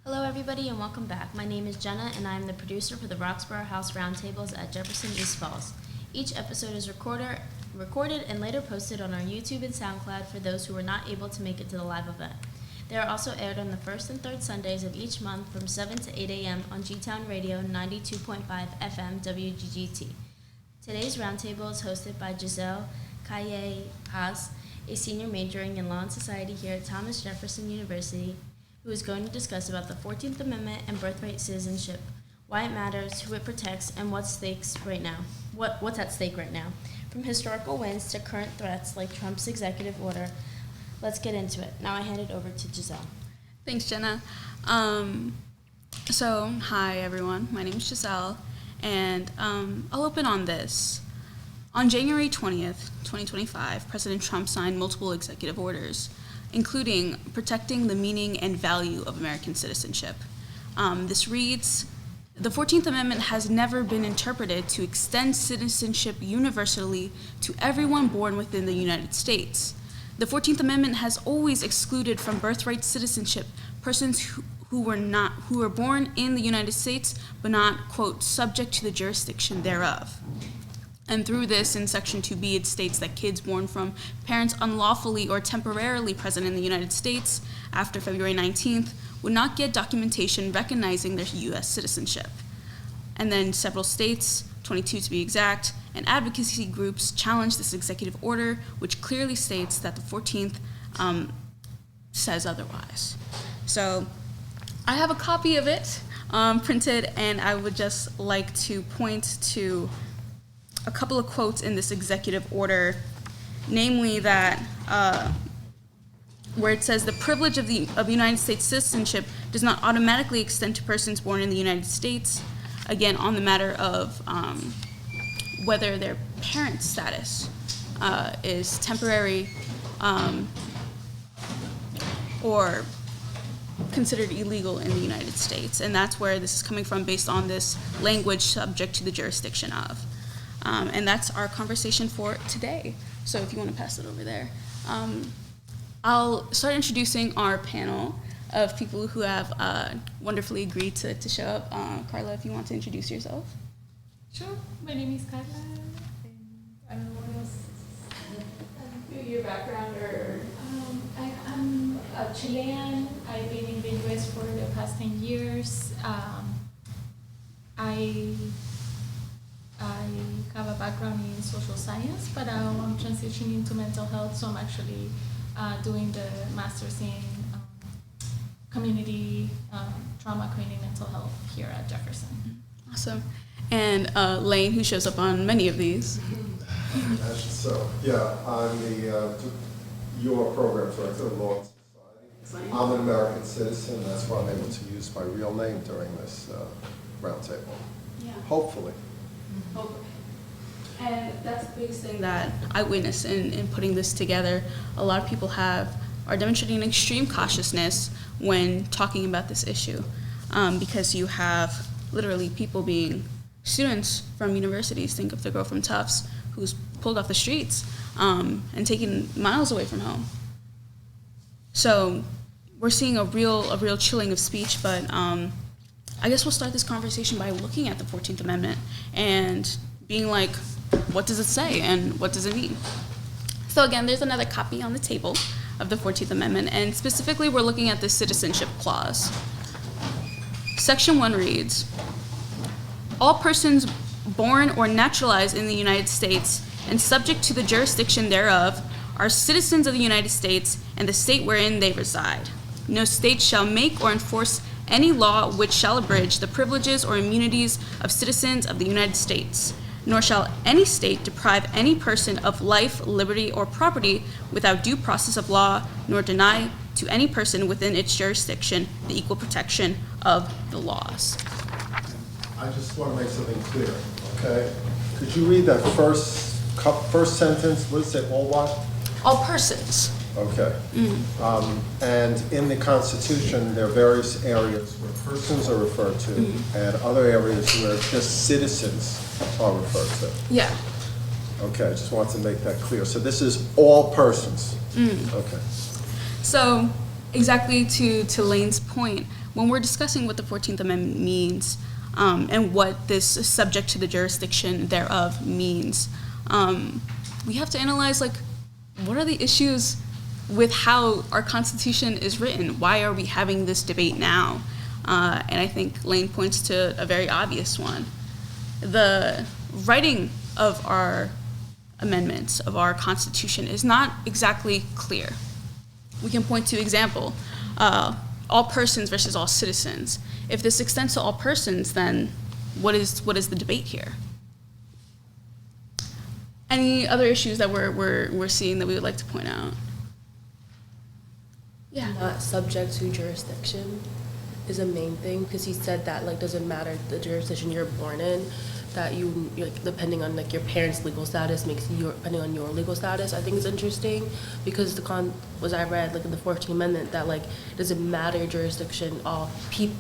Hello everybody and welcome back. My name is Jenna and I am the producer for the Roxborough House Roundtables at Jefferson East Falls. Each episode is recorded and later posted on our YouTube and SoundCloud for those who were not able to make it to the live event. They are also aired on the first and third Sundays of each month from 7 to 8 a.m. on G-Town Radio 92.5 FM WGGT. Today's roundtable is hosted by Giselle Kaye Haas, a senior majoring in Law and Society here at Thomas Jefferson University, who is going to discuss about the 14th Amendment and Birthright Citizenship, why it matters, who it protects, and what's at stake right now. From historical wins to current threats like Trump's executive order, let's get into it. Now I hand it over to Giselle. Thanks, Jenna. Hi everyone. My name is Giselle, and I'll open on this. On January 20th, 2025, President Trump signed multiple executive orders, including protecting the meaning and value of American citizenship. This reads, the 14th Amendment has never been interpreted to extend citizenship universally to everyone born within the United States. The 14th Amendment has always excluded from birthright citizenship persons who were born in the United States but not, quote, subject to the jurisdiction thereof. And through this, in Section 2B, it states that kids born from parents unlawfully or temporarily present in the United States after February 19th would not get documentation recognizing their U.S. citizenship. And then several states, 22 to be exact, and advocacy groups challenged this executive order, which clearly states that the 14th says otherwise. So I have a copy of it printed, and I would just like to point to a couple of quotes in this executive order, namely that where it says the privilege of United States citizenship does not automatically extend to persons born in the United States, again on the matter of whether their parent status is temporary or considered illegal in the United States. And that's where this is coming from based on this language subject to the jurisdiction of. And that's our conversation for today. So if you want to pass it over there. I'll start introducing our panel of people who have wonderfully agreed to show up. Carla, if you want to introduce yourself. Sure. My name is Carla. I don't know what else. Your background or... I'm a Chilean. I've been in the U.S. for the past 10 years. I have a background in social science, but I'm transitioning into mental health, so I'm actually doing the master's in community trauma, community mental health here at Jefferson. Awesome. And Lane, who shows up on many of these. I'm your program director of Law and Society. I'm an American citizen, that's why I'm able to use my real name during this roundtable. Yeah. Hopefully. And that's the biggest thing that I witnessed in putting this together. A lot of people are demonstrating extreme cautiousness when talking about this issue, because you have literally people being students from universities. Think of the girl from Tufts who's pulled off the streets and taken miles away from home. So we're seeing a real chilling of speech, but I guess we'll start this conversation by looking at the 14th Amendment and being like, what does it say and what does it mean? So again, there's another copy on the table of the 14th Amendment, and specifically we're looking at the citizenship clause. Section 1 reads, all persons born or naturalized in the United States and subject to the jurisdiction thereof are citizens of the United States and the state wherein they reside. No state shall make or enforce any law which shall abridge the privileges or immunities of citizens of the United States, nor shall any state deprive any person of life, liberty, or property without due process of law, nor deny to any person within its jurisdiction the equal protection of the laws. I just want to make something clear, okay? Could you read that first sentence? What does it say, all what? All persons. Okay. And in the Constitution, there are various areas where persons are referred to and other areas where just citizens are referred to. Yeah. Okay, I just want to make that clear. So this is all persons. Okay. So exactly to Lane's point, when we're discussing what the 14th Amendment means and what this subject to the jurisdiction thereof means, we have to analyze, like, what are the issues with how our Constitution is written? Why are we having this debate now? And I think Lane points to a very obvious one. The writing of our amendments, of our Constitution, is not exactly clear. We can point to example, all persons versus all citizens. If this extends to all persons, then what is the debate here? Any other issues that we're seeing that we would like to point out? Yeah. Not subject to jurisdiction is a main thing, because he said that, like, doesn't matter the jurisdiction you're born in, that you, like, depending on, like, your parents' legal status makes your, depending on your legal status. I think it's interesting because I read, like, in the 14th Amendment, that, like, it doesn't matter jurisdiction, all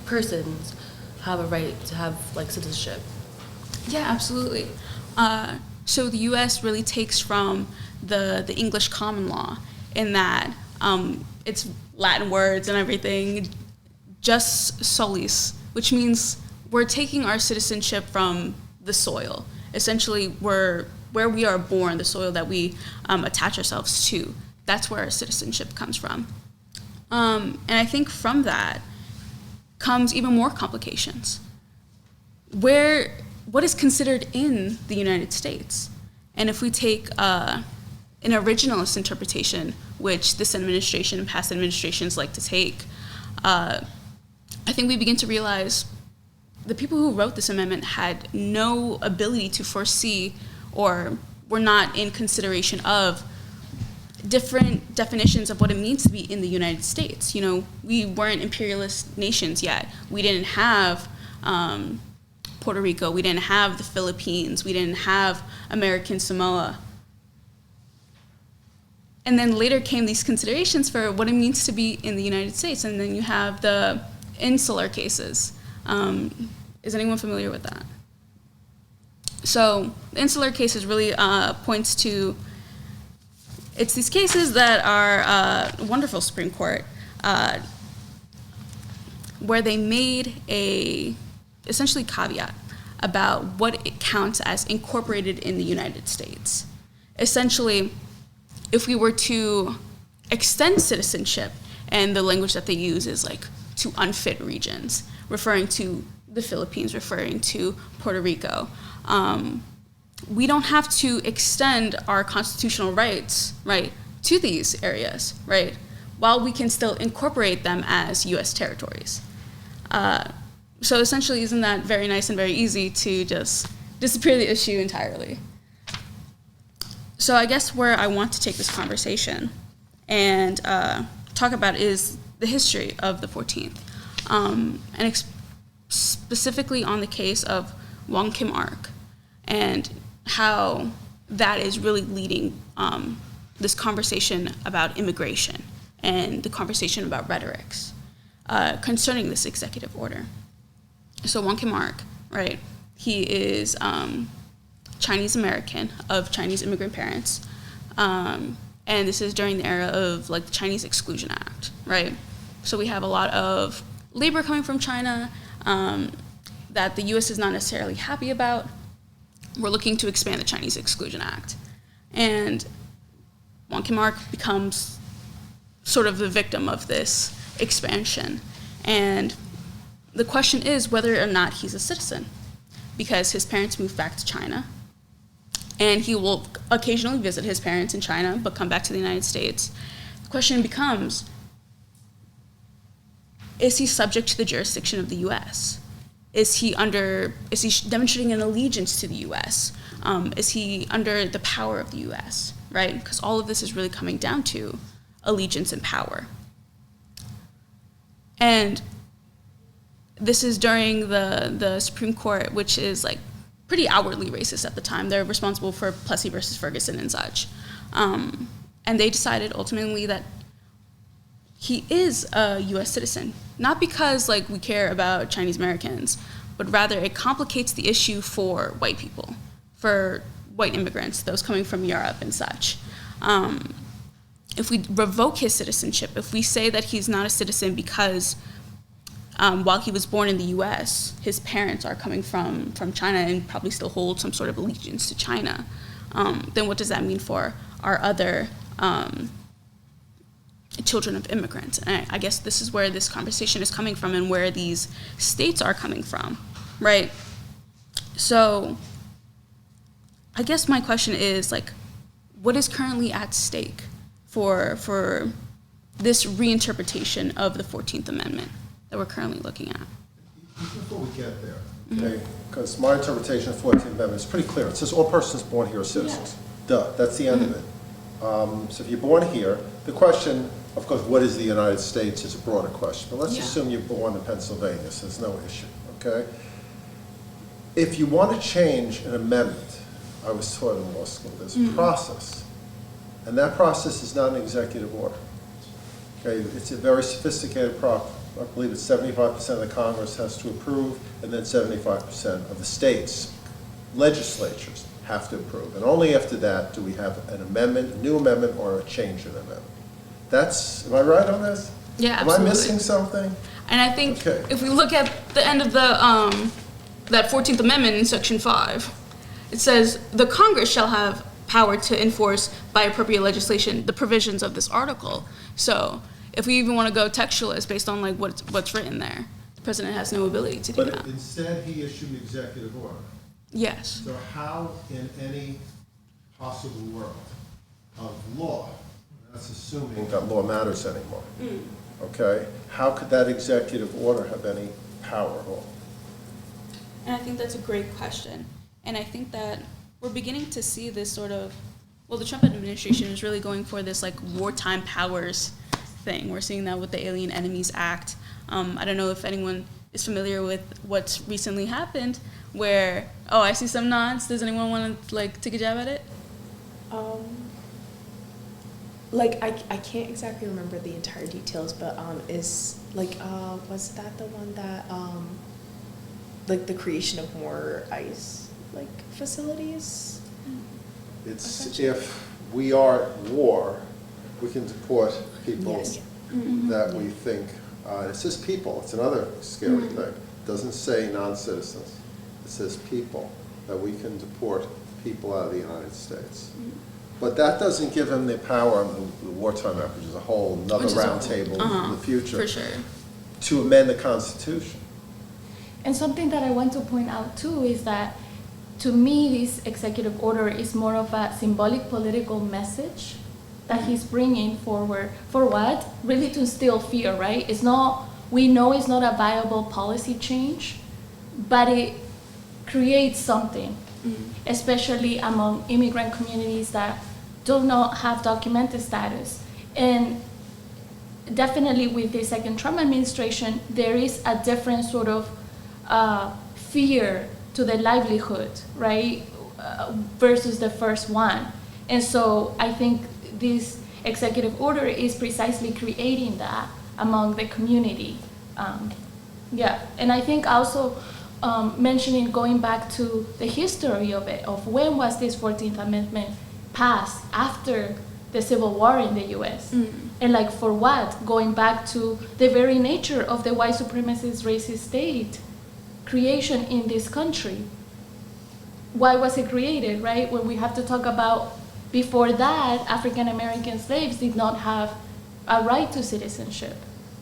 persons have a right to have, like, citizenship. Yeah, absolutely. So the U.S. really takes from the English common law in that it's Latin words and everything, jus solis, which means we're taking our citizenship from the soil. Essentially, where we are born, the soil that we attach ourselves to, that's where our citizenship comes from. And I think from that comes even more complications. What is considered in the United States? And if we take an originalist interpretation, which this administration and past administrations like to take, I think we begin to realize the people who wrote this amendment had no ability to foresee or were not in consideration of different definitions of what it means to be in the United States. You know, we weren't imperialist nations yet. We didn't have Puerto Rico. We didn't have the Philippines. We didn't have American Samoa. And then later came these considerations for what it means to be in the United States. And then you have the insular cases. Is anyone familiar with that? So the insular cases really points to, it's these cases that are wonderful Supreme Court, where they made a essentially caveat about what it counts as incorporated in the United States. Essentially, if we were to extend citizenship, and the language that they use is like to unfit regions, referring to the Philippines, referring to Puerto Rico, we don't have to extend our constitutional rights, right, to these areas, right, while we can still incorporate them as U.S. territories. So essentially, isn't that very nice and very easy to just disappear the issue entirely? So I guess where I want to take this conversation and talk about is the history of the 14th, and specifically on the case of Wong Kim Ark and how that is really leading this conversation about immigration and the conversation about rhetorics concerning this executive order. So Wong Kim Ark, right, he is Chinese American of Chinese immigrant parents, and this is during the era of like the Chinese Exclusion Act, right? So we have a lot of labor coming from China that the U.S. is not necessarily happy about. We're looking to expand the Chinese Exclusion Act, and Wong Kim Ark becomes sort of the victim of this expansion, and the question is whether or not he's a citizen, because his parents moved back to China, and he will occasionally visit his parents in China, but come back to the United States. The question becomes, is he subject to the jurisdiction of the U.S.? Is he demonstrating an allegiance to the U.S.? Is he under the power of the U.S., right? Because all of this is really coming down to allegiance and power. And this is during the Supreme Court, which is like pretty outwardly racist at the time. They're responsible for Plessy versus Ferguson and such. And they decided ultimately that he is a U.S. citizen, not because like we care about Chinese Americans, but rather it complicates the issue for white people, for white immigrants, those coming from Europe and such. if we revoke his citizenship, if we say that he's not a citizen because while he was born in the U.S., his parents are coming from China and probably still hold some sort of allegiance to China, then what does that mean for our other children of immigrants? And I guess this is where this conversation is coming from and where these states are coming from, right? So I guess my question is, like, what is currently at stake for this reinterpretation of the 14th Amendment that we're currently looking at? Before we get there, okay, because my interpretation of the 14th Amendment is pretty clear. It says all persons born here are citizens. Duh, that's the end of it. So if you're born here, the question, of course, what is the United States is a broader question. But let's assume you're born in Pennsylvania, so there's no issue, okay? If you want to change an amendment, I was taught in law school, there's a process. And that process is not an executive order. Okay, it's a very sophisticated process. I believe it's 75% of the Congress has to approve, and then 75% of the states' legislatures have to approve. And only after that do we have an amendment, a new amendment, or a change in amendment. That's, am I right on this? Yeah, absolutely. Am I missing something? And I think if we look at the end of the that 14th Amendment in Section 5, it says, the Congress shall have power to enforce by appropriate legislation the provisions of this article. So if we even want to go textualist based on like what's written there, the president has no ability to do that. But instead, he issued an executive order. Yes. So how in any possible world of law, that's assuming that law matters anymore, okay, how could that executive order have any power at all? And I think that's a great question. And I think that we're beginning to see this sort of, well, the Trump administration is really going for this like wartime powers thing. We're seeing that with the Alien Enemies Act. I don't know if anyone is familiar with what's recently happened where, oh, I see some nods. Does anyone want to like take a jab at it? Like I can't exactly remember the entire details, but is like was that the one that like the creation of more ICE like facilities? It's if we are at war, we can deport people that we think, it says people, it's another scary thing. It doesn't say non-citizens. It says people, that we can deport people out of the United States. But that doesn't give him the power on the Wartime Act, which is a whole another roundtable in the future, for sure, to amend the Constitution. And something that I want to point out too is that to me this executive order is more of a symbolic political message that he's bringing forward. For what? Really to instill fear, right? It's not, we know it's not a viable policy change, but it creates something, especially among immigrant communities that do not have documented status. And definitely with the second Trump administration, there is a different sort of fear to the livelihood, right, versus the first one. And so I think this executive order is precisely creating that among the community. And I think also mentioning, going back to the history of it, of when was this 14th Amendment passed after the Civil War in the US. And like for what? Going back to the very nature of the white supremacist racist state creation in this country. Why was it created, right? When we have to talk about, before that, African American slaves did not have a right to citizenship.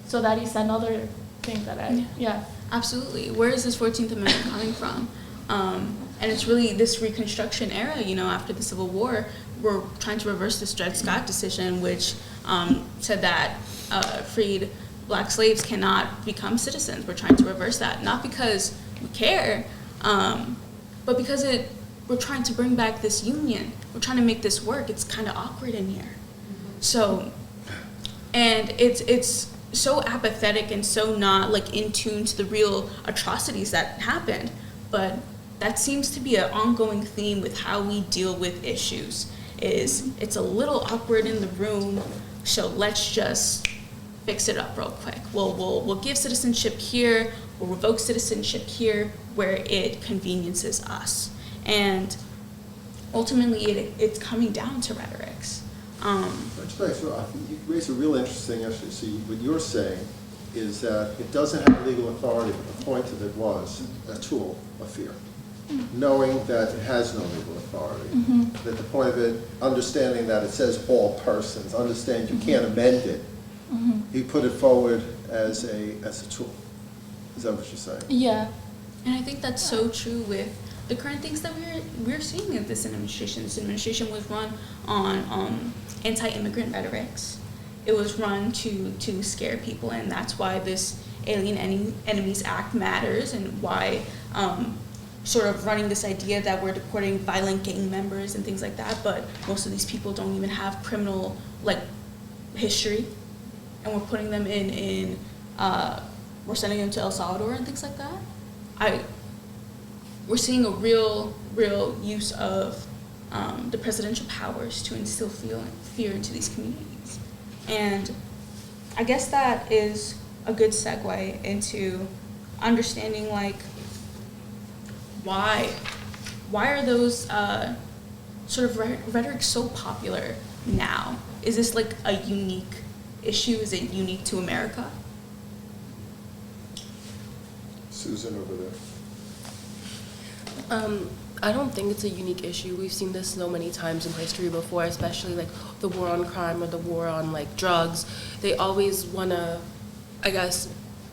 So that is another thing that Absolutely. Where is this 14th Amendment coming from? And it's really this Reconstruction era, you know, after the Civil War, we're trying to reverse this Dred Scott decision, which said that freed black slaves cannot become citizens. We're trying to reverse that, not because we care, but because we're trying to bring back this union. We're trying to make this work. It's kind of awkward in here. So, and it's so apathetic and so not like in tune to the real atrocities that happened. But that seems to be an ongoing theme with how we deal with issues. Is it's a little awkward in the room, so let's just fix it up real quick. We'll give citizenship here, we'll revoke citizenship here where it conveniences us. And ultimately it's coming down to rhetorics. So I think you raise a real interesting issue. See, what you're saying is that it doesn't have legal authority, but the point of it was a tool of fear. Knowing that it has no legal authority. That the point of it, understanding that it says all persons, understand you can't amend it. He put it forward as a tool. Is that what you're saying? Yeah. And I think that's so true with the current things that we're seeing in this administration. This administration was run on anti-immigrant rhetorics. It was run to scare people, and that's why this Alien Enemies Act matters, and why sort of running this idea that we're deporting violent gang members and things like that, but most of these people don't even have criminal history, and we're putting them in we're sending them to El Salvador and things like that. We're seeing a real use of the presidential powers to instill fear into these communities. And I guess that is a good segue into understanding why are those sort of rhetoric so popular now? Is this a unique issue? Is it unique to America? Susan over there. I don't think it's a unique issue. We've seen this so many times in history before, especially the war on crime or the war on drugs. They always want to, I guess,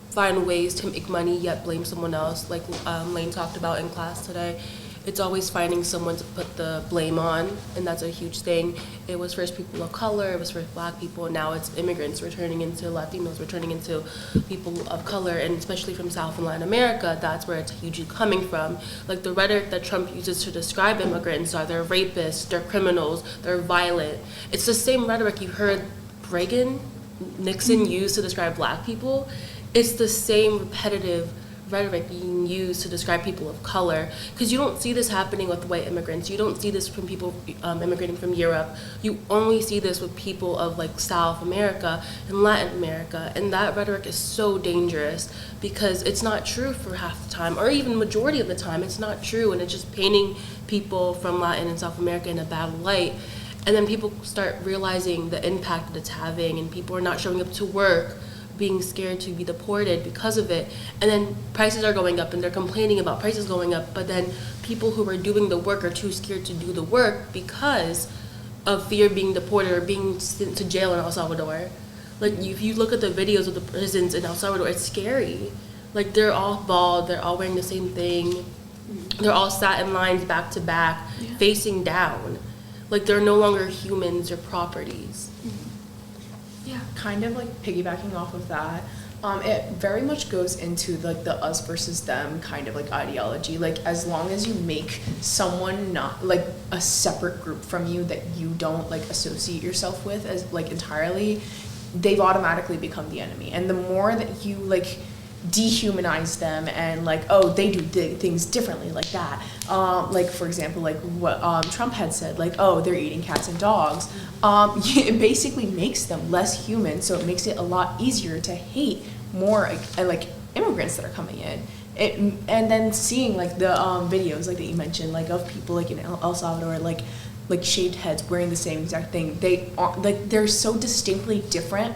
find ways to make money yet blame someone else, like Lane talked about in class today. It's always finding someone to put the blame on, and that's a huge thing. It was first people of color, it was first Black people, now it's immigrants. We're turning into Latinos, we're turning into people of color, and especially from South and Latin America, that's where it's hugely coming from. The rhetoric that Trump uses to describe immigrants are they're rapists, they're criminals, they're violent. It's the same rhetoric you heard Reagan, Nixon use to describe Black people. It's the same repetitive rhetoric being used to describe people of color, because you don't see this happening with white immigrants. You don't see this from people immigrating from Europe. You only see this with people of South America and Latin America, and that rhetoric is so dangerous because it's not true for half the time, or even majority of the time. It's not true, and it's just painting people from Latin and South America in a bad light. And then people start realizing the impact that it's having, and people are not showing up to work, being scared to be deported because of it. And then prices are going up, and they're complaining about prices going up, but then people who are doing the work are too scared to do the work because of fear of being deported or being sent to jail in El Salvador. If you look at the videos of the prisons in El Salvador, it's scary. They're all bald, they're all wearing the same thing, they're all sat in lines back to back, facing down. They're no longer humans or properties. Yeah, kind of piggybacking off of that, it very much goes into the us versus them kind of ideology. As long as you make someone not a separate group from you that you don't associate yourself with as entirely, they've automatically become the enemy. And the more that you dehumanize them and they do things differently that, for example what Trump had said, they're eating cats and dogs, it basically makes them less human, so it makes it a lot easier to hate more immigrants that are coming in. And then seeing the videos that you mentioned of people in El Salvador shaved heads wearing the same exact thing, they are they're so distinctly different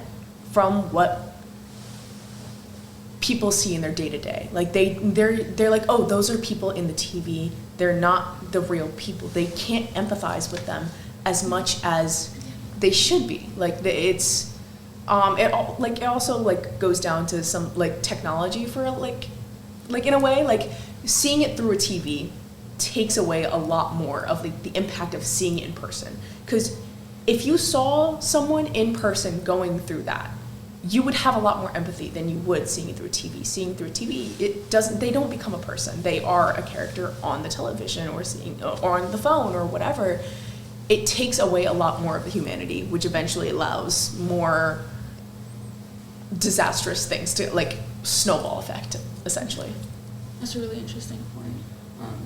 from what people see in their day-to-day. They're oh, those are people in the TV, they're not the real people. They can't empathize with them as much as they should be. It's it also goes down to some technology for in a way, seeing it through a TV takes away a lot more of the impact of seeing it in person. Because if you saw someone in person going through that, you would have a lot more empathy than you would seeing it through TV. Seeing through TV, they don't become a person. They are a character on the television or on the phone or whatever. It takes away a lot more of the humanity, which eventually allows more disastrous things to snowball effect, essentially. That's a really interesting point.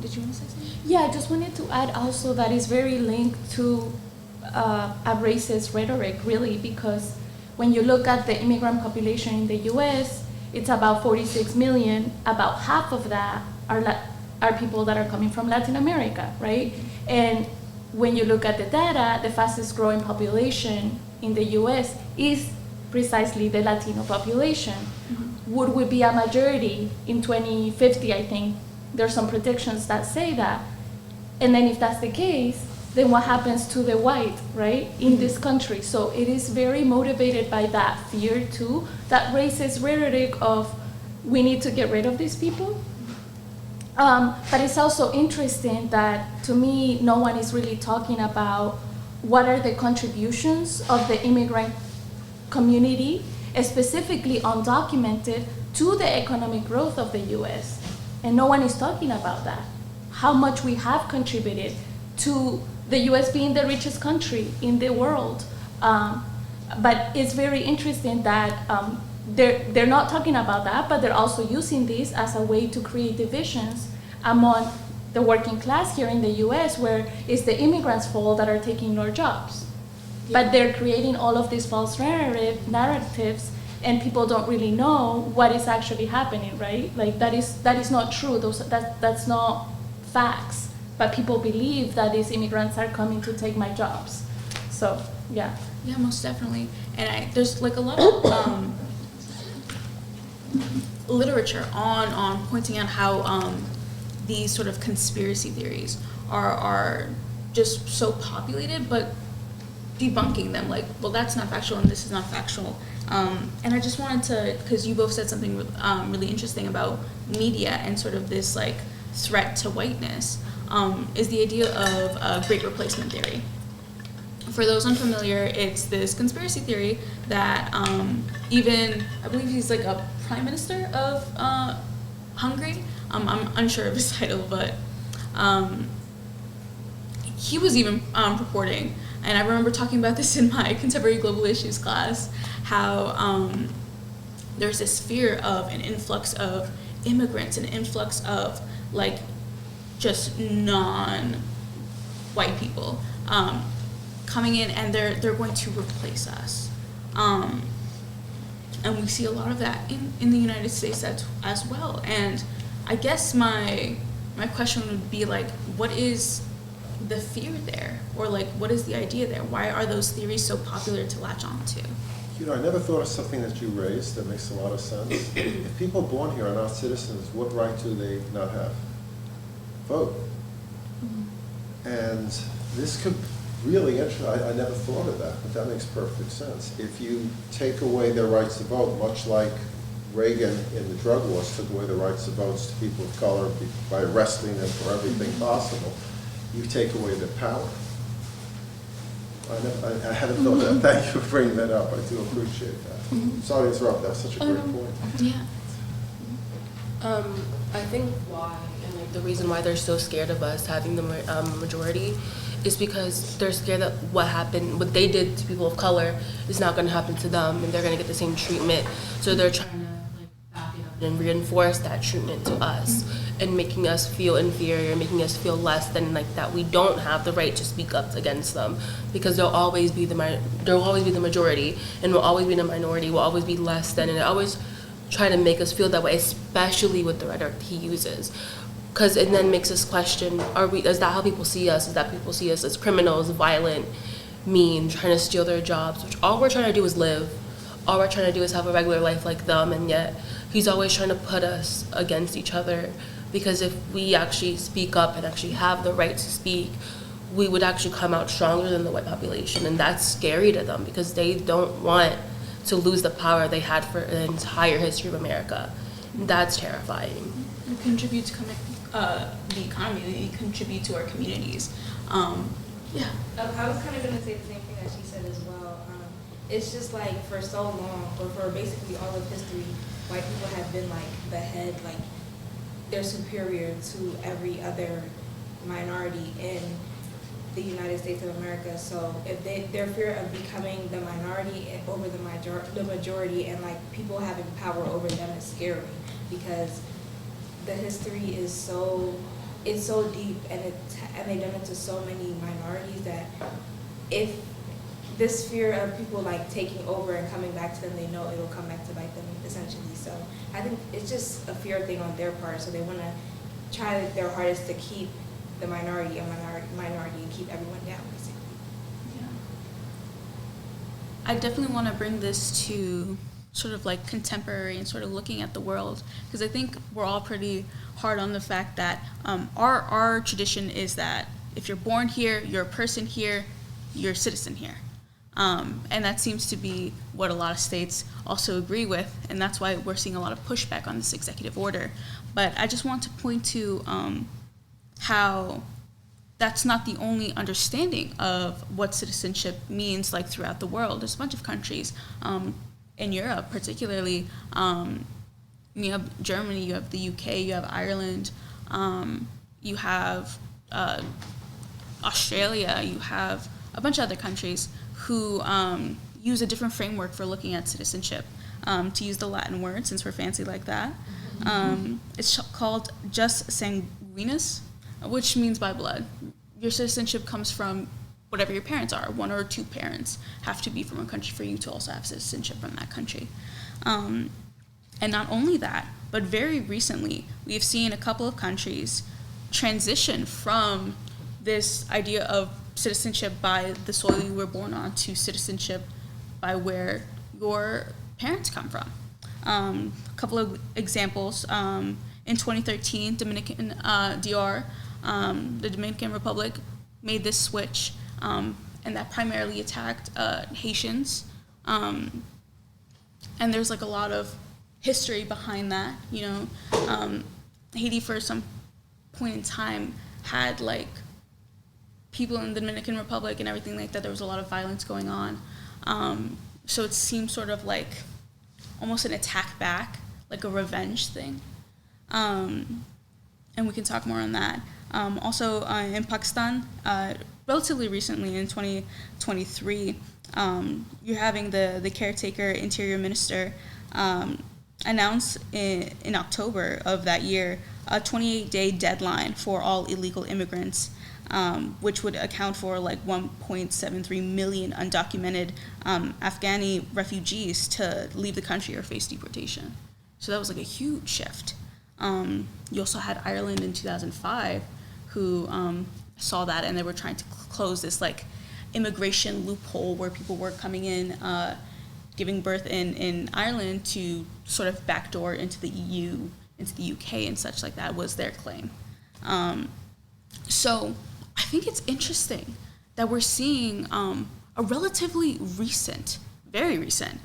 Did you want to say something? Yeah, I just wanted to add also that it's very linked to a racist rhetoric, really, because when you look at the immigrant population in the U.S., it's about 46 million. About half of that are people that are coming from Latin America, right? And when you look at the data, the fastest growing population in the US is precisely the Latino population. Would we be a majority in 2050? I think there's some predictions that say that. And then if that's the case, then what happens to the white, right, in this country? So it is very motivated by that fear too, that racist rhetoric of we need to get rid of these people. But it's also interesting that, to me, no one is really talking about what are the contributions of the immigrant community, specifically undocumented, to the economic growth of the US. And no one is talking about that. How much we have contributed to the US being the richest country in the world. But it's very interesting that they're not talking about that, but they're also using this as a way to create divisions among the working class here in the US, where it's the immigrants' fault that are taking our jobs. But they're creating all of these false narratives, and people don't really know what is actually happening, right? Like that is not true. That's not facts. But people believe that these immigrants are coming to take my jobs. So yeah. Yeah, most definitely. And there's like a lot of literature on pointing out how these sort of conspiracy theories are just so populated, but debunking them, like, well, that's not factual and this is not factual. And I just wanted to, because you both said something really interesting about media and sort of this like threat to whiteness, is the idea of great replacement theory. For those unfamiliar, it's this conspiracy theory that even, I believe he's like a prime minister of Hungary. I'm unsure of his title, but he was even purporting, and I remember talking about this in my contemporary global issues class, how there's this fear of an influx of immigrants, an influx of like just non-white people coming in, and they're going to replace us. And we see a lot of that in the United States as well. And I guess my question would be like, what is the fear there? Or like, what is the idea there? Why are those theories so popular to latch on to? You know, I never thought of something that you raised that makes a lot of sense. If people born here are not citizens, what right do they not have? Vote. And this could really interesting. I never thought of that, but that makes perfect sense. If you take away their rights to vote, much like Reagan in the drug wars took away the rights to votes to people of color by arresting them for everything possible, you take away their power. I hadn't thought of that. Thank you for bringing that up. I do appreciate that. Sorry to interrupt. That was such a great point. Yeah. I think why, and like the reason why they're so scared of us having the majority is because they're scared that what they did to people of color is not going to happen to them, and they're going to get the same treatment. So they're trying to like back it up and reinforce that treatment to us, and making us feel inferior, making us feel less than, like that we don't have the right to speak up against them, because they'll always be the majority, and we'll always be the minority. We'll always be less than, and they always try to make us feel that way, especially with the rhetoric he uses. Because it then makes us question, is that how people see us? Is that people see us as criminals, violent, mean, trying to steal their jobs? Which all we're trying to do is live. All we're trying to do is have a regular life like them, and yet he's always trying to put us against each other. Because if we actually speak up and actually have the right to speak, we would actually come out stronger than the white population. And that's scary to them, because they don't want to lose the power they had for the entire history of America. And that's terrifying. We contribute to the economy, we contribute to our communities. Yeah. I was kind of going to say the same thing that she said as well. It's just like for so long, or for basically all of history, white people have been like the head, like they're superior to every other minority in the United States of America. So if their fear of becoming the minority over the majority, and like people having power over them is scary, because the history is so deep, and they've done it to so many minorities, that if this fear of people like taking over and coming back to them, they know it'll come back to bite them essentially. So I think it's just a fear thing on their part. So they want to try their hardest to keep the minority a minority and keep everyone down, basically. I definitely want to bring this to sort of like contemporary and sort of looking at the world, because I think we're all pretty hard on the fact that our tradition is that if you're born here, you're a person here, you're a citizen here. And that seems to be what a lot of states also agree with, and that's why we're seeing a lot of pushback on this executive order. But I just want to point to how that's not the only understanding of what citizenship means, like throughout the world. There's a bunch of countries, in Europe particularly, you have Germany, you have the UK, you have Ireland, you have Australia, you have a bunch of other countries who use a different framework for looking at citizenship. To use the Latin word, since we're fancy like that, it's called jus sanguinis, which means by blood. Your citizenship comes from whatever your parents are. One or two parents have to be from a country for you to also have citizenship from that country. And not only that, but very recently, we have seen a couple of countries transition from this idea of citizenship by the soil you were born on to citizenship by where your parents come from. A couple of examples. In 2013, Dominican DR, the Dominican Republic, made this switch, and that primarily attacked Haitians. And there's like a lot of history behind that. Haiti for some point in time had like people in the Dominican Republic and everything like that. There was a lot of violence going on. So it seemed sort of like almost an attack back, like a revenge thing. And we can talk more on that. Also in Pakistan, relatively recently in 2023, you're having the caretaker interior minister announce in October of that year a 28-day deadline for all illegal immigrants, which would account for like 1.73 million undocumented Afghani refugees to leave the country or face deportation. So that was like a huge shift. You also had Ireland in 2005 who saw that, and they were trying to close this like immigration loophole where people were coming in, giving birth in Ireland to sort of backdoor into the EU, into the UK and such like that was their claim. So I think it's interesting that we're seeing a relatively recent, very recent,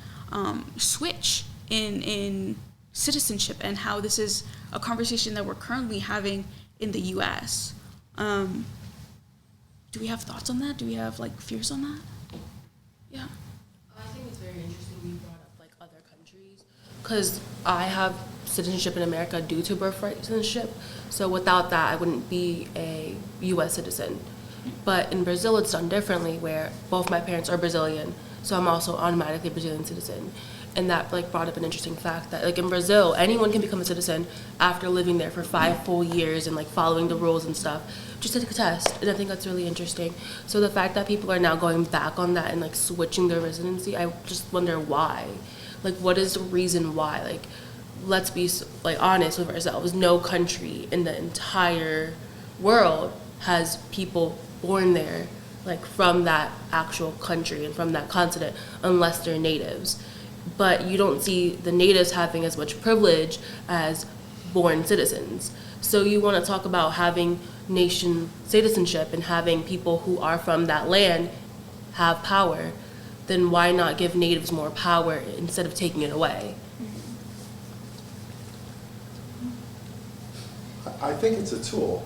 switch in citizenship and how this is a conversation that we're currently having in the U.S. Do we have thoughts on that? Do we have like fears on that? Yeah. I think it's very interesting you brought up like other countries, because I have citizenship in America due to birthright citizenship. So without that, I wouldn't be a U.S. citizen. But in Brazil, it's done differently, where both my parents are Brazilian, so I'm also automatically a Brazilian citizen. And that like brought up an interesting fact that like in Brazil, anyone can become a citizen after living there for 5 full years and like following the rules and stuff, just to take a test. And I think that's really interesting. So the fact that people are now going back on that and like switching their residency, I just wonder why. Like, what is the reason why? Like, let's be like honest with ourselves. No country in the entire world has people born there like from that actual country and from that continent unless they're natives. But you don't see the natives having as much privilege as born citizens. So you want to talk about having nation citizenship and having people who are from that land have power, then why not give natives more power instead of taking it away? I think it's a tool.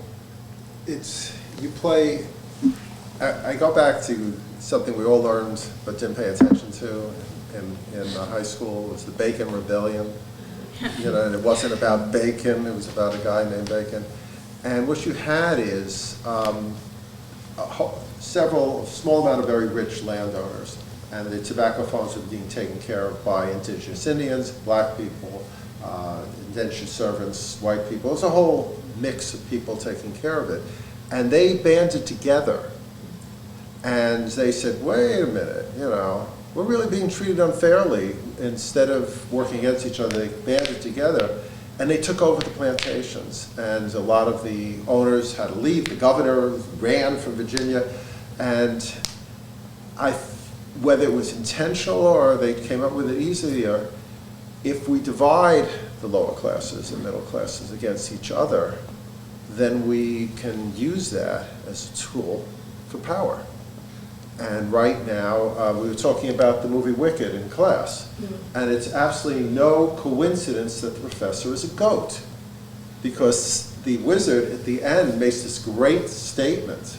I go back to something we all learned but didn't pay attention to in high school. It was the Bacon Rebellion. And it wasn't about bacon, it was about a guy named Bacon. And what you had is several small amount of very rich landowners, and the tobacco farms were being taken care of by indigenous Indians, black people, indentured servants, white people. It was a whole mix of people taking care of it. And they banded together, and they said, wait a minute, we're really being treated unfairly. Instead of working against each other, they banded together, And they took over the plantations, and a lot of the owners had to leave. The governor ran from Virginia, and whether it was intentional or they came up with it easier, if we divide the lower classes and middle classes against each other, then we can use that as a tool for power. And right now, we were talking about the movie Wicked in class, and it's absolutely no coincidence that the professor is a goat, because the wizard at the end makes this great statement.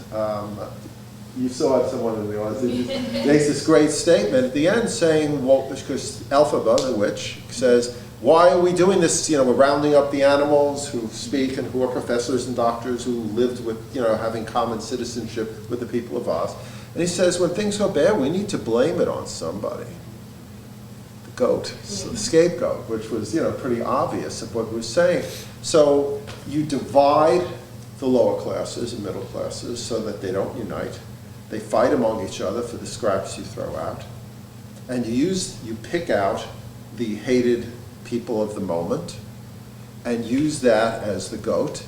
You saw it, someone in the audience, makes this great statement at the end saying, well, because Elphaba, the witch, says, why are we doing this? You know, we're rounding up the animals who speak and who are professors and doctors who lived with, you know, having common citizenship with the people of Oz. And he says, when things go bad, we need to blame it on somebody. The goat, so the scapegoat, which was, you know, pretty obvious of what we were saying. So you divide the lower classes and middle classes so that they don't unite. They fight among each other for the scraps you throw out. And you pick out the hated people of the moment and use that as the goat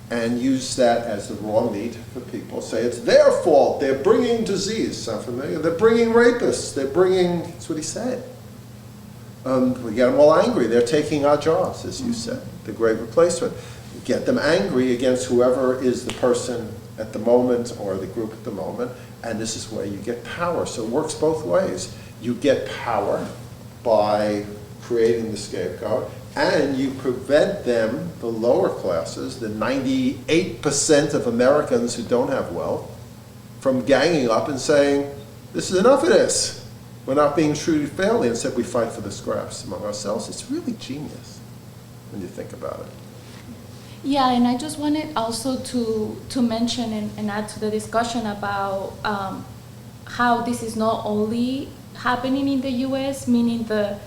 and use that as the raw meat for people. Say it's their fault, they're bringing disease. Sound familiar? They're bringing rapists, they're bringing, that's what he said. We get them all angry, they're taking our jobs, as you said, the great replacement. Get them angry against whoever is the person at the moment or the group at the moment, and this is where you get power. So it works both ways. You get power by creating the scapegoat, and you prevent them, the lower classes, the 98% of Americans who don't have wealth, from ganging up and saying, this is enough of this. We're not being treated fairly. Instead, we fight for the scraps among ourselves. It's really genius when you think about it. Yeah, and I just wanted also to mention and add to the discussion about how this is not only happening in the U.S., meaning the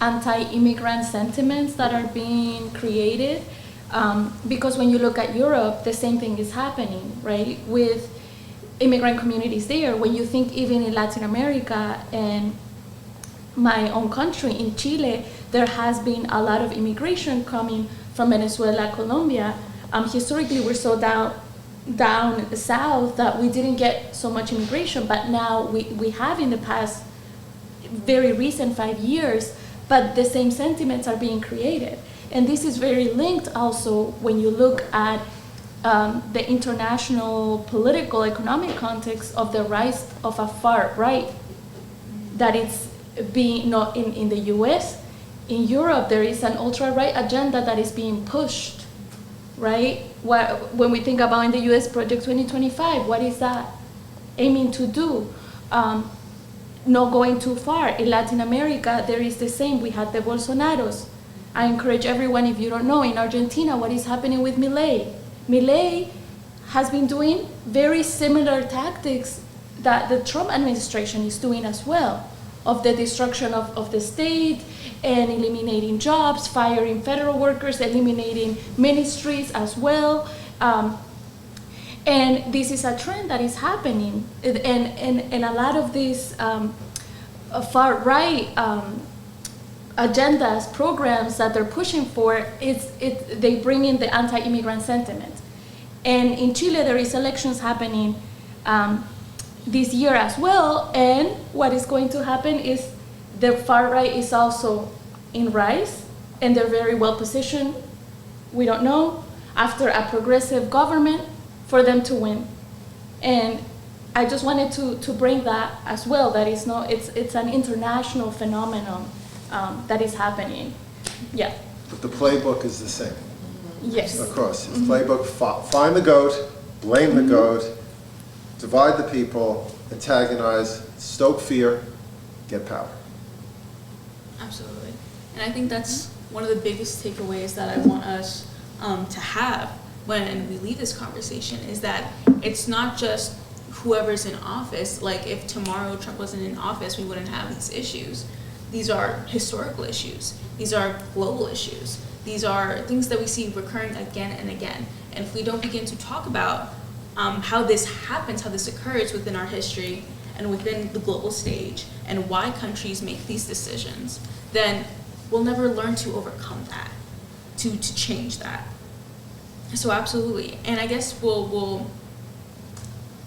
anti-immigrant sentiments that are being created, because when you look at Europe, the same thing is happening, right, with immigrant communities there. When you think even in Latin America and my own country, in Chile, there has been a lot of immigration coming from Venezuela, Colombia. Historically, we're so down south that we didn't get so much immigration, but now we have in the past very recent 5 years, but the same sentiments are being created. And this is very linked also when you look at the international political economic context of the rise of a far right, that it's being not in the US. In Europe, there is an ultra-right agenda that is being pushed, right? When we think about in the US Project 2025, what is that aiming to do? Not going too far. In Latin America, there is the same. We had the Bolsonaros. I encourage everyone, if you don't know, in Argentina, what is happening with Milei? Milei has been doing very similar tactics that the Trump administration is doing as well, of the destruction of the state and eliminating jobs, firing federal workers, eliminating ministries as well. And this is a trend that is happening. And a lot of these far-right agendas, programs that they're pushing for, they bring in the anti-immigrant sentiment. And in Chile, there is elections happening this year as well, and what is going to happen is the far right is also in rise, and they're very well positioned, we don't know, after a progressive government, for them to win. And I just wanted to bring that as well, that it's an international phenomenon that is happening. Yeah. But the playbook is the same. Yes. Across. It's playbook, find the goat, blame the goat, divide the people, antagonize, stoke fear, get power. Absolutely. And I think that's one of the biggest takeaways that I want us to have when we leave this conversation, is that it's not just whoever's in office. Like, if tomorrow Trump wasn't in office, we wouldn't have these issues. These are historical issues. These are global issues. These are things that we see recurring again and again. And if we don't begin to talk about how this happens, how this occurs within our history and within the global stage, and why countries make these decisions, then we'll never learn to overcome that. to change that. So absolutely. And I guess I'll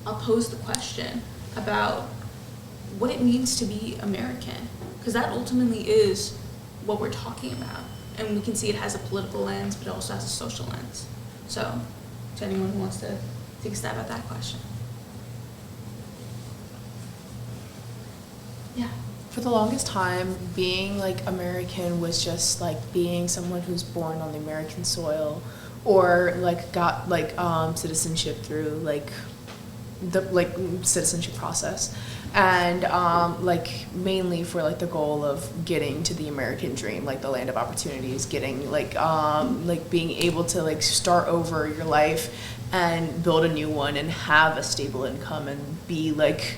pose the question about what it means to be American, because that ultimately is what we're talking about. And we can see it has a political lens, but it also has a social lens. So, to anyone who wants to take a stab at that question. Yeah. For the longest time, being like American was just like being someone who's born on the American soil, or like got like citizenship through like the citizenship process, and like mainly for like the goal of getting to the American dream, like the land of opportunities, getting like being able to like start over your life and build a new one and have a stable income and be like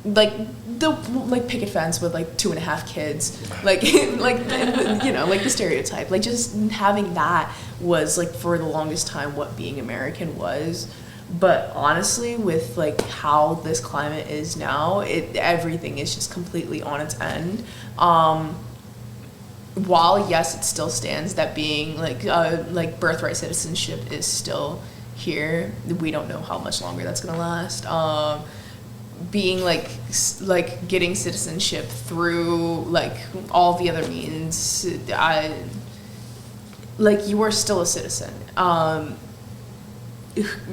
the picket fence with like 2.5 kids, like you know, like the stereotype, like just having that was like for the longest time what being American was. But honestly, with like how this climate is now, everything is just completely on its end. While yes, it still stands that being like birthright citizenship is still here, we don't know how much longer that's gonna last. Being like getting citizenship through like all the other means, like you are still a citizen.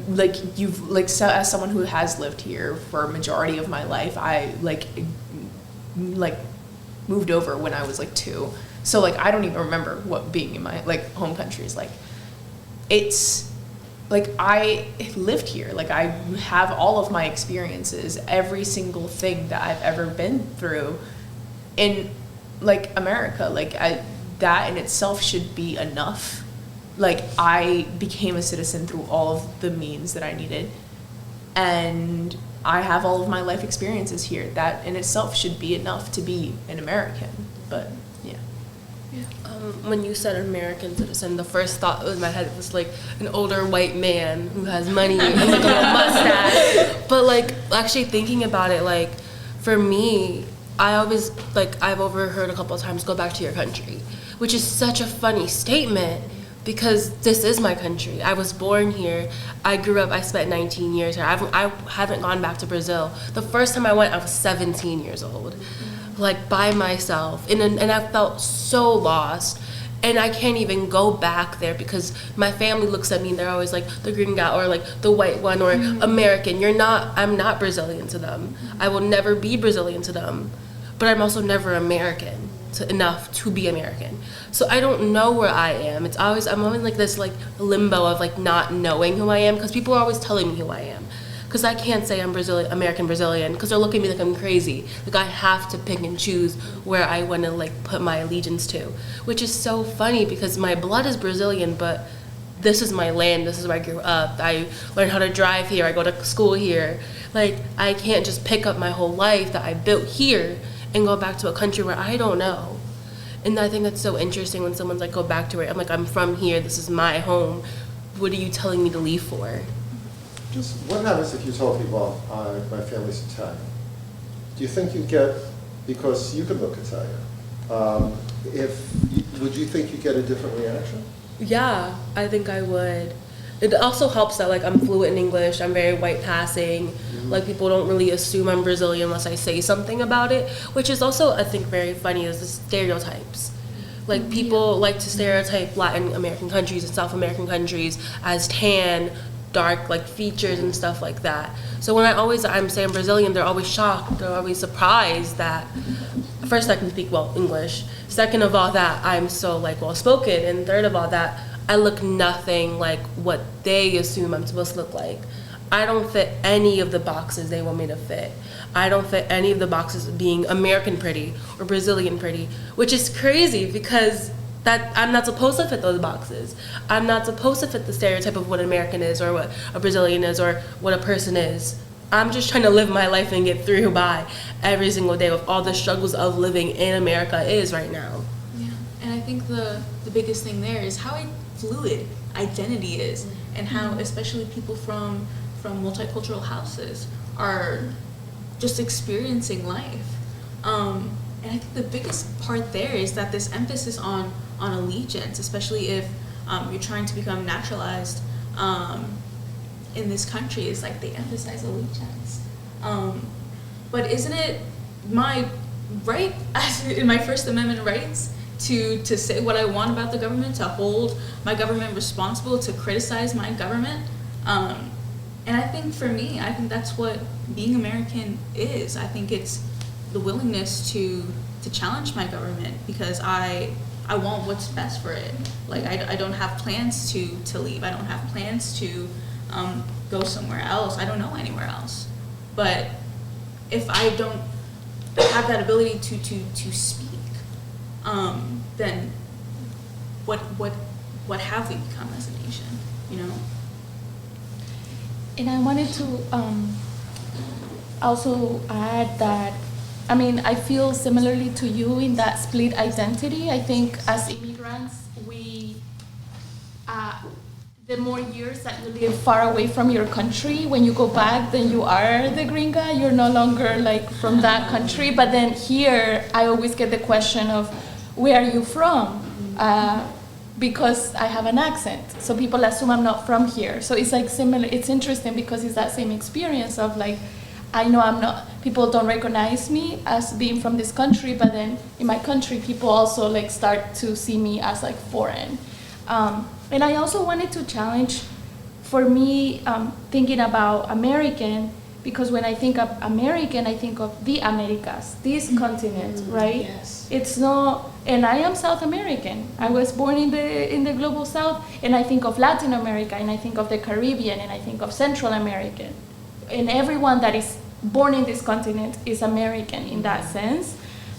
Like you've like, so as someone who has lived here for a majority of my life, I like moved over when I was like 2, so like I don't even remember what being in my like home country is like. It's like I lived here, like I have all of my experiences, every single thing that I've ever been through in like America, like that in itself should be enough. Like I became a citizen through all of the means that I needed, and I have all of my life experiences here. That in itself should be enough to be an American. But yeah. When you said American citizen, the first thought in my head was like an older white man who has money and like a mustache. But like actually thinking about it, like for me, I always like I've overheard a couple of times, go back to your country, which is such a funny statement because this is my country. I was born here. I grew up. I spent 19 years here. I haven't gone back to Brazil. The first time I went, I was 17 years old. Like by myself, and I felt so lost, and I can't even go back there because my family looks at me and they're always like the green guy or like the white one or American. I'm not Brazilian to them. I will never be Brazilian to them, but I'm also never American enough to be American. So I don't know where I am. I'm always like this like limbo of like not knowing who I am because people are always telling me who I am. Because I can't say I'm American Brazilian because they're looking at me like I'm crazy. Like I have to pick and choose where I want to like put my allegiance to, which is so funny because my blood is Brazilian, but this is my land. This is where I grew up. I learned how to drive here. I go to school here. Like I can't just pick up my whole life that I built here and go back to a country where I don't know. And I think that's so interesting when someone's like, go back to where I'm like, I'm from here. This is my home. What are you telling me to leave for? Just what happens if you told people, my family's Italian? Do you think you get, because you could look Italian, would you think you get a different reaction? Yeah, I think I would. It also helps that like I'm fluent in English, I'm very white passing, like people don't really assume I'm Brazilian unless I say something about it, which is also I think very funny is the stereotypes. Like people like to stereotype Latin American countries and South American countries as tan, dark like features and stuff like that. So when I'm saying Brazilian, they're always shocked, they're always surprised that first I can speak well English, second of all that I'm so like well spoken, and third of all that I look nothing like what they assume I'm supposed to look like. I don't fit any of the boxes they want me to fit. I don't fit any of the boxes of being American pretty or Brazilian pretty, which is crazy because that I'm not supposed to fit those boxes. I'm not supposed to fit the stereotype of what an American is or what a Brazilian is or what a person is. I'm just trying to live my life and get through by every single day with all the struggles of living in America is right now. Yeah, and I think the biggest thing there is how fluid identity is and how especially people from multicultural houses are just experiencing life. And I think the biggest part there is that this emphasis on on allegiance, especially if you're trying to become naturalized in this country. It's like they emphasize allegiance. But isn't it my right, as in my First Amendment rights, to say what I want about the government, to hold my government responsible, to criticize my government? And I think for me, I think that's what being American is. I think it's the willingness to challenge my government, because I want what's best for it. Like, I don't have plans to leave. I don't have plans to go somewhere else. I don't know anywhere else. But if I don't have that ability to speak, then what have we become as a nation, you know? And I wanted to also add that, I mean, I feel similarly to you in that split identity. I think as immigrants, the more years that you live far away from your country, when you go back, then you are the gringa. You're no longer like from that country. But then here, I always get the question of, where are you from? Because I have an accent. So people assume I'm not from here. So it's like similar. It's interesting because it's that same experience of like, I know I'm not, people don't recognize me as being from this country, but then in my country, people also like start to see me as like foreign. And I also wanted to challenge, for me, thinking about American, because when I think of American, I think of the Americas, this continent, right? Yes. It's not, and I am South American. I was born in the global South, and I think of Latin America, and I think of the Caribbean, and I think of Central American. And everyone that is born in this continent is American in that sense.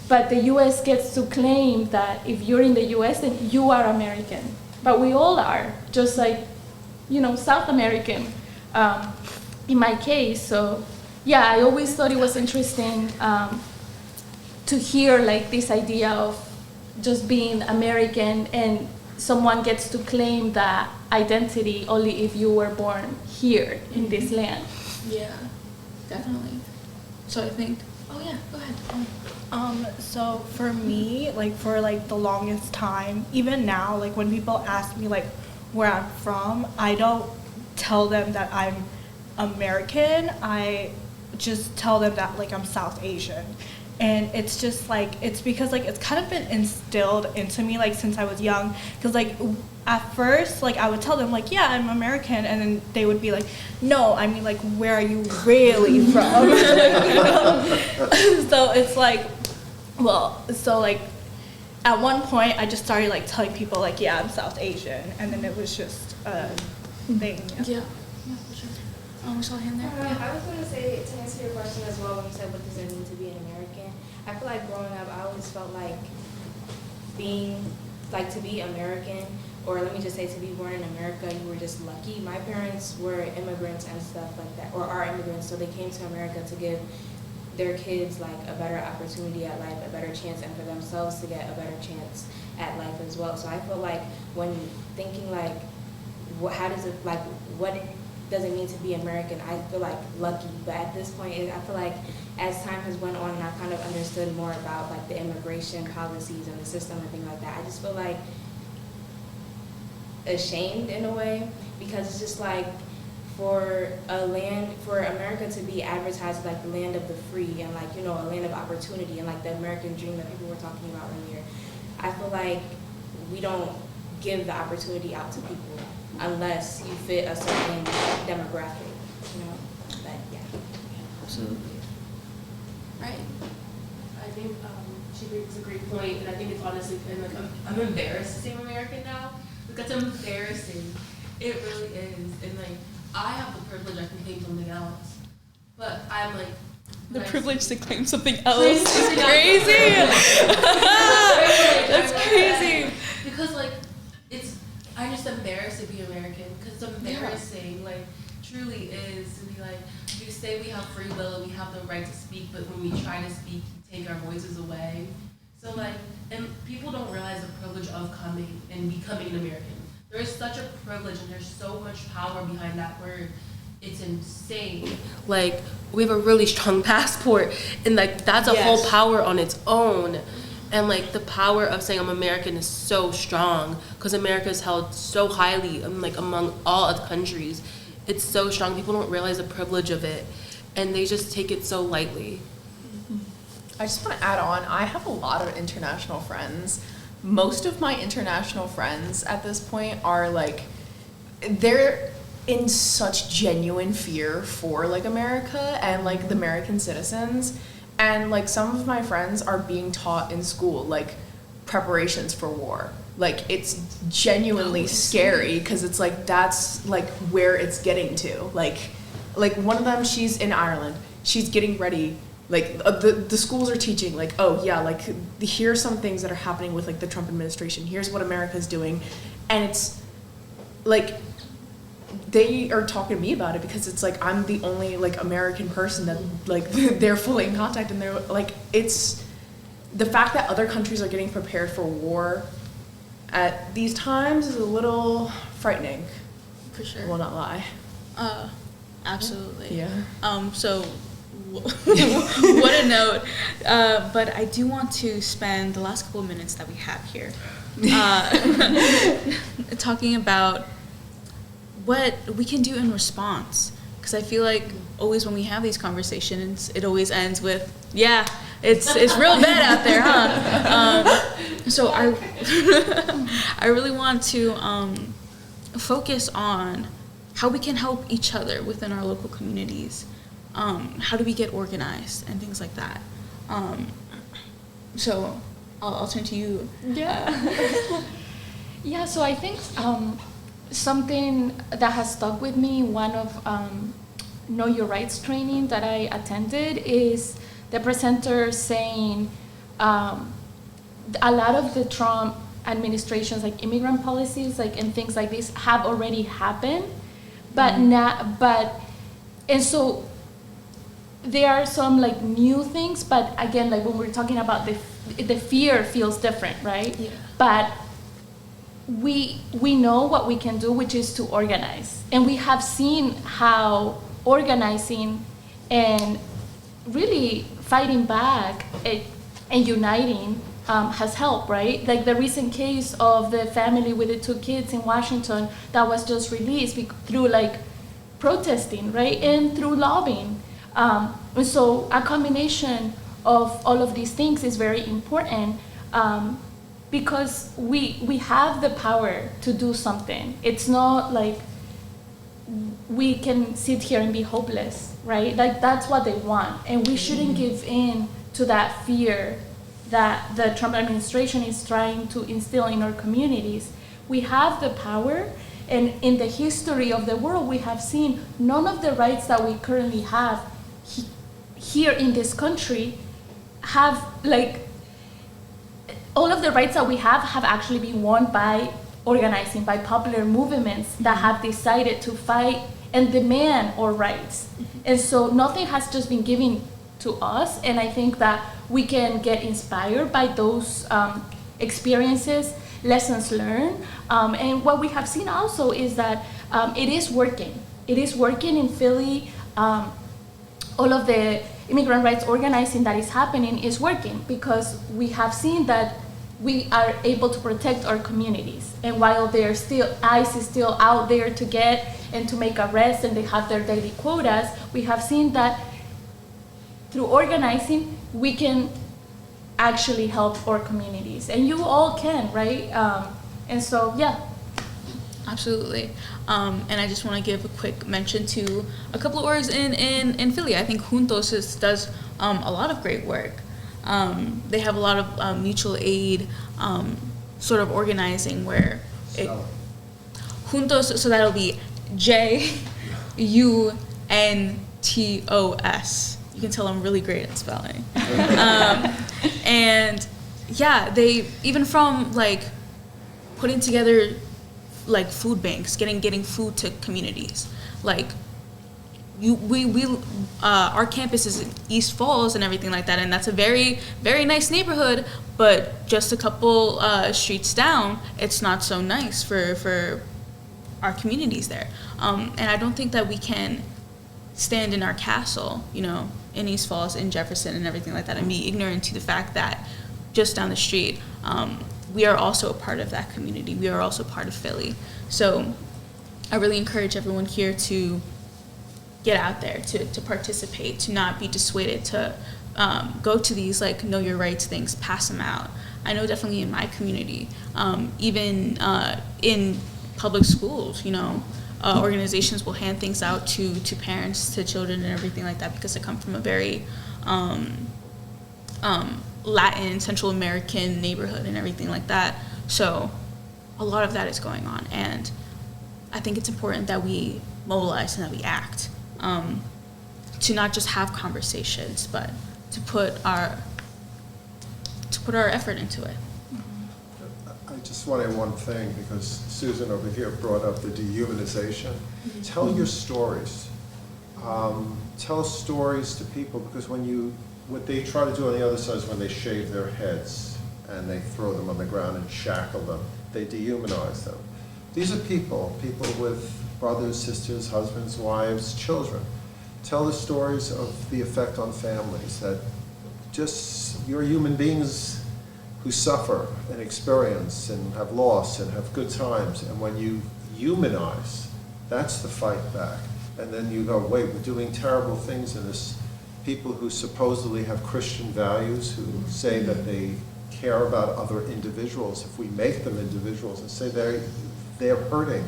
But the US gets to claim that if you're in the US, then you are American. But we all are, just like, you know, South American in my case. So yeah, I always thought it was interesting to hear like this idea of just being American, and someone gets to claim that identity only if you were born here in this land. Yeah, definitely. So I think, oh yeah, go ahead. So for me, like for like the longest time, even now, like when people ask me like where I'm from, I don't tell them that I'm American. I just tell them that like I'm South Asian. And it's just like, it's because like it's kind of been instilled into me like since I was young. Because like at first, like I would tell them like, yeah, I'm American, and then they would be like, no, I mean like, where are you really from? So it's like, well, so like at one point I just started like telling people like, yeah, I'm South Asian, and then it was just a thing. Yeah, for sure. We saw a hand there. I was going to say, to answer your question as well, when you said what does it mean to be an American, I feel like growing up, I always felt like being, like to be American, or let me just say to be born in America, you were just lucky. My parents were immigrants and stuff like that, or are immigrants, so they came to America to give their kids like a better opportunity at life, a better chance, and for themselves to get a better chance at life as well. So I feel like when thinking like, how does it, like, what does it mean to be American, I feel like lucky. But at this point, I feel like as time has went on and I've kind of understood more about like the immigration policies and the system and things like that, I just feel like ashamed in a way, because it's just like for America to be advertised like the land of the free and like, you know, a land of opportunity and like the American dream that people were talking about earlier, I feel like we don't give the opportunity out to people unless you fit a certain demographic, you know. But yeah. Absolutely. Right. I think she brings a great point, and I think it's honestly been like, I'm embarrassed to say I'm American now, because it's embarrassing. It really is. And like, I have the privilege I can claim something else, but I'm like, The privilege to claim something else is crazy. That's crazy. Because like, I'm just embarrassed to be American, because it's embarrassing, like, truly is to be like, you say we have free will, we have the right to speak, but when we try to speak, you take our voices away. So like, and people don't realize the privilege of coming and becoming an American. There is such a privilege and there's so much power behind that word. It's insane. Like, we have a really strong passport, and like that's a whole power on its own. And like the power of saying I'm American is so strong because America is held so highly, like among all other countries. It's so strong. People don't realize the privilege of it, and they just take it so lightly. I just want to add on, I have a lot of international friends. Most of my international friends at this point are like, they're in such genuine fear for like America and like the American citizens. And like some of my friends are being taught in school like preparations for war. Like it's genuinely scary because it's like that's like where it's getting to. Like one of them, she's in Ireland. She's getting ready. Like the schools are teaching like, oh yeah, like here's some things that are happening with like the Trump administration. Here's what America's doing, and it's like they are talking to me about it because it's like I'm the only like American person that like they're fully in contact, and they're like it's the fact that other countries are getting prepared for war at these times is a little frightening. For sure. I will not lie. Absolutely. Yeah. So what a note. But I do want to spend the last couple of minutes that we have here talking about what we can do in response. Because I feel like always when we have these conversations, it always ends with, yeah, it's real bad out there, huh? So I really want to focus on how we can help each other within our local communities. How do we get organized and things like that. So I'll turn to you. Yeah. Yeah, so I think something that has stuck with me, one of Know Your Rights training that I attended, is the presenter saying a lot of the Trump administration's like immigrant policies and things like this have already happened, and so there are some like new things, but again, like when we're talking about the fear feels different, right? Yeah. But we know what we can do, which is to organize, and we have seen how organizing and really fighting back and uniting has helped, right? Like the recent case of the family with the 2 kids in Washington that was just released through like protesting, right, and through lobbying. And so a combination of all of these things is very important because we have the power to do something. It's not like we can sit here and be hopeless, right? Like that's what they want, and we shouldn't give in to that fear that the Trump administration is trying to instill in our communities. We have the power, and in the history of the world, we have seen none of the rights that we currently have here in this country have, like, all of the rights that we have actually been won by organizing, by popular movements that have decided to fight and demand our rights. And so nothing has just been given to us, and I think that we can get inspired by those experiences, lessons learned, and what we have seen also is that it is working. It is working in Philly. All of the immigrant rights organizing that is happening is working because we have seen that we are able to protect our communities. And while ICE is still out there to get and to make arrests and they have their daily quotas, we have seen that through organizing, we can actually help our communities. And you all can, right? And so, yeah. Absolutely. And I just want to give a quick mention to a couple of orgs in Philly. I think Juntos does a lot of great work. They have a lot of mutual aid sort of organizing where Juntos, so that'll be JUNTOS. You can tell I'm really great at spelling. And yeah, they, even from like putting together like food banks, getting food to communities. Like our campus is in East Falls and everything like that, and that's a very, very nice neighborhood, but just a couple streets down, it's not so nice for our communities there. And I don't think that we can stand in our castle, you know, in East Falls, in Jefferson and everything like that, and be ignorant to the fact that just down the street, we are also a part of that community. We are also part of Philly. So I really encourage everyone here to get out there, to participate, to not be dissuaded, to go to these like know your rights things, pass them out. I know definitely in my community, even in public schools, organizations will hand things out to parents, to children, and everything like that, because I come from a very Latin, Central American neighborhood and everything like that. So a lot of that is going on, and I think it's important that we mobilize and that we act, to not just have conversations, but to put our effort into it. I just want to add one thing, because Susan over here brought up the dehumanization. Tell your stories. Tell stories to people, because what they try to do on the other side is when they shave their heads and they throw them on the ground and shackle them, they dehumanize them. These are people with brothers, sisters, husbands, wives, children. Tell the stories of the effect on families, that just you're human beings who suffer and experience and have loss and have good times. And when you humanize, that's the fight back. And then you go, wait, we're doing terrible things in this. People who supposedly have Christian values, who say that they care about other individuals, if we make them individuals and say they're hurting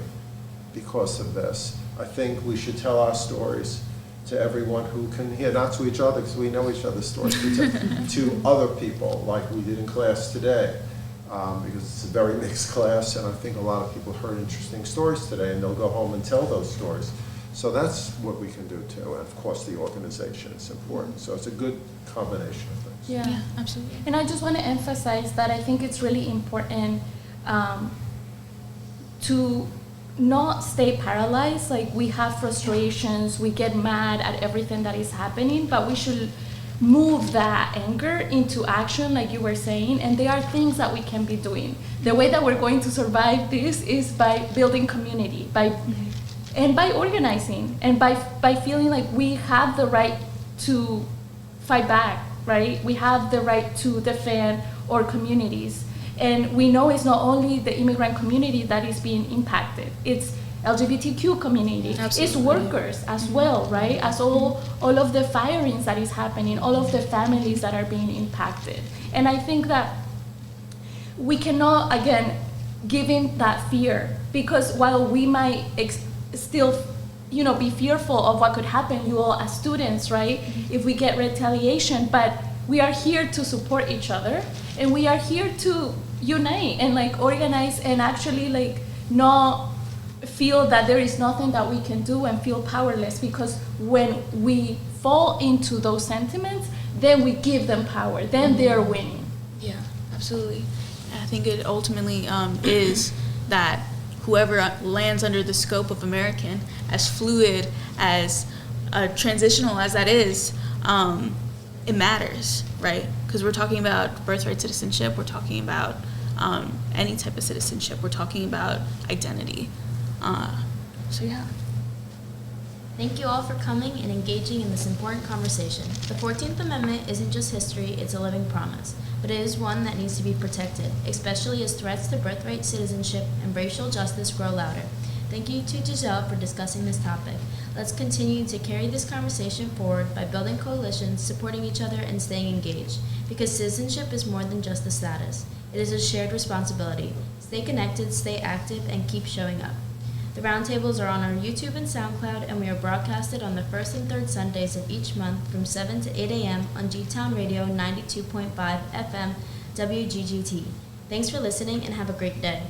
because of this, I think we should tell our stories to everyone who can hear, not to each other, because we know each other's stories, but to other people, like we did in class today, because it's a very mixed class, and I think a lot of people heard interesting stories today, and they'll go home and tell those stories. So that's what we can do too, and of course the organization is important. So it's a good combination of things. Yeah, Absolutely. and I just want to emphasize that I think it's really important to not stay paralyzed. Like, we have frustrations, we get mad at everything that is happening, but we should move that anger into action, like you were saying, and there are things that we can be doing. The way that we're going to survive this is by building community, and by organizing, and by feeling like we have the right to fight back, right? We have the right to defend our communities. And we know it's not only the immigrant community that is being impacted, it's LGBTQ community, Absolutely. It's workers as well, right? As all of the firings that is happening, all of the families that are being impacted. And I think that we cannot, again, give in that fear, because while we might still be fearful of what could happen, you all as students, right? If we get retaliation, but we are here to support each other, and we are here to unite and organize, and actually not feel that there is nothing that we can do and feel powerless, because when we fall into those sentiments, then we give them power, then they're winning. Yeah, absolutely. And I think it ultimately is that whoever lands under the scope of American, as fluid, as transitional as that is, it matters, right? Because we're talking about birthright citizenship, we're talking about any type of citizenship, we're talking about identity. So yeah. Thank you all for coming and engaging in this important conversation. The 14th Amendment isn't just history, it's a living promise, but it is one that needs to be protected, especially as threats to birthright citizenship and racial justice grow louder. Thank you to Giselle for discussing this topic. Let's continue to carry this conversation forward by building coalitions, supporting each other, and staying engaged, because citizenship is more than just a status. It is a shared responsibility. Stay connected, stay active, and keep showing up. The roundtables are on our YouTube and SoundCloud, and we are broadcasted on the first and third Sundays of each month from 7 to 8 a.m. on G-Town Radio 92.5 FM WGGT. Thanks for listening, and have a great day.